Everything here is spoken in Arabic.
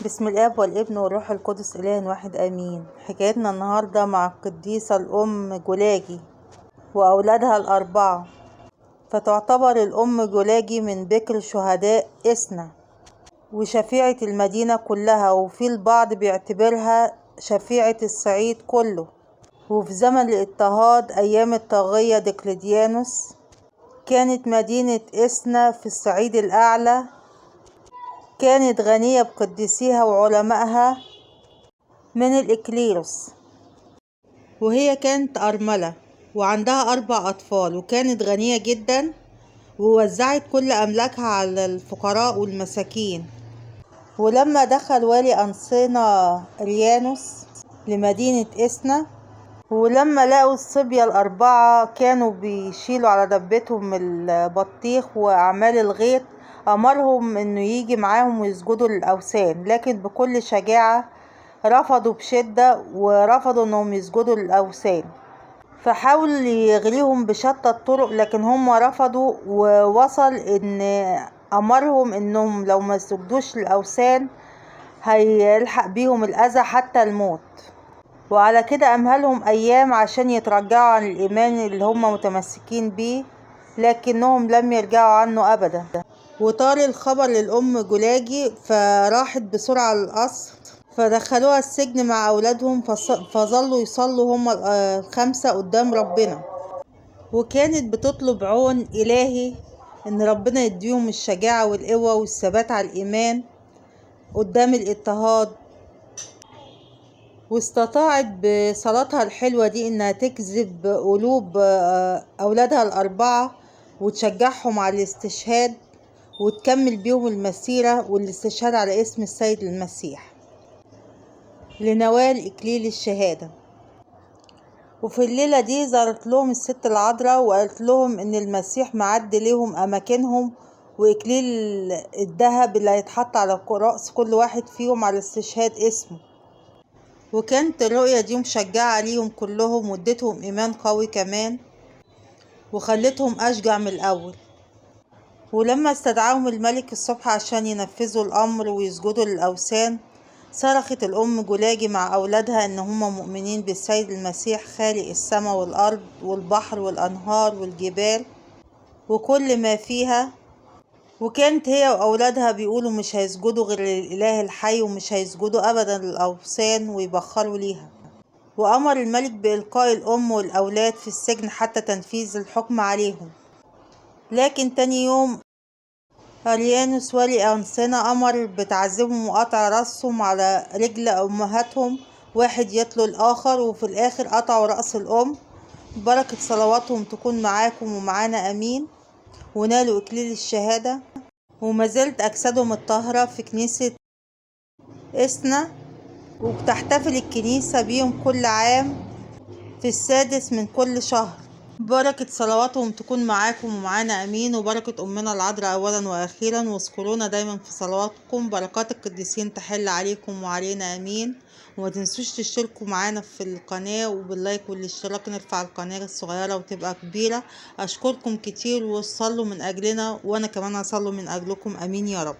بسم الاب والابن والروح القدس اله واحد امين. حكايتنا النهارده مع القديسه الام جولاجي واولادها الاربعه. فتعتبر الام جولاجي من بكر شهداء إسنا وشفيعة المدينه كلها، وفي البعض بيعتبرها شفيعة الصعيد كله. وفي زمن الاضطهاد ايام الطاغيه دقلديانوس كانت مدينه إسنا في الصعيد الاعلى كانت غنية بقديسيها وعلمائها من الإكليروس، وهي كانت أرملة وعندها 4 أطفال، وكانت غنية جدا ووزعت كل أملاكها على الفقراء والمساكين. ولما دخل والي أنصينا ريانوس لمدينة إسنا، ولما لقوا الصبية ال4 كانوا بيشيلوا على دبتهم البطيخ وأعمال الغيط، أمرهم إنه يجي معاهم ويسجدوا للأوثان، لكن بكل شجاعة رفضوا بشدة ورفضوا إنهم يسجدوا للأوثان. فحاول يغريهم بشتى الطرق لكن هم رفضوا، ووصل إن أمرهم إنهم لو ما سجدوش للأوثان هيلحق بيهم الأذى حتى الموت. وعلى كده أمهلهم أيام عشان يترجعوا عن الإيمان اللي هم متمسكين بيه، لكنهم لم يرجعوا عنه أبدا. وطار الخبر للأم جولاجي، فراحت بسرعة للقصر، فدخلوها السجن مع أولادهم، فظلوا يصلوا هم ال5 قدام ربنا، وكانت بتطلب عون إلهي إن ربنا يديهم الشجاعة والقوة والثبات على الإيمان قدام الاضطهاد. واستطاعت بصلاتها الحلوة دي إنها تجذب قلوب أولادها ال4 وتشجعهم على الاستشهاد، وتكمل بيهم المسيرة والاستشهاد على اسم السيد المسيح لنوال إكليل الشهادة. وفي الليلة دي ظهرت لهم الست العذراء وقالت لهم إن المسيح معد لهم أماكنهم وإكليل الذهب اللي هيتحط على رأس كل واحد فيهم على استشهاد اسمه. وكانت الرؤية دي مشجعة عليهم كلهم وادتهم إيمان قوي كمان، وخلتهم أشجع من الأول. ولما استدعاهم الملك الصبح عشان ينفذوا الأمر ويسجدوا للأوثان، صرخت الأم جولاجي مع أولادها إن هم مؤمنين بالسيد المسيح خالق السماء والأرض والبحر والأنهار والجبال وكل ما فيها. وكانت هي وأولادها بيقولوا مش هيسجدوا غير للإله الحي، ومش هيسجدوا أبدا للأوثان ويبخروا ليها. وأمر الملك بإلقاء الأم والأولاد في السجن حتى تنفيذ الحكم عليهم. لكن تاني يوم أريانوس والي أنصينا أمر بتعذيبهم وقطع رأسهم على رجل أمهاتهم، واحد يتلو الآخر، وفي الآخر قطعوا رأس الأم. بركة صلواتهم تكون معاكم ومعانا أمين، ونالوا إكليل الشهادة. وما زالت أجسادهم الطاهرة في كنيسة إسنا، وبتحتفل الكنيسة بيهم كل عام في 6 من كل شهر. بركة صلواتهم تكون معاكم ومعانا أمين، وبركة أمنا العذراء أولا وأخيرا. واذكرونا دايما في صلواتكم. بركات القديسين تحل عليكم وعلينا أمين. وما تنسوش تشتركوا معانا في القناة وباللايك والاشتراك نرفع القناة الصغيرة وتبقى كبيرة. أشكركم كتير وصلوا من أجلنا، وأنا كمان هصلوا من أجلكم. أمين يا رب.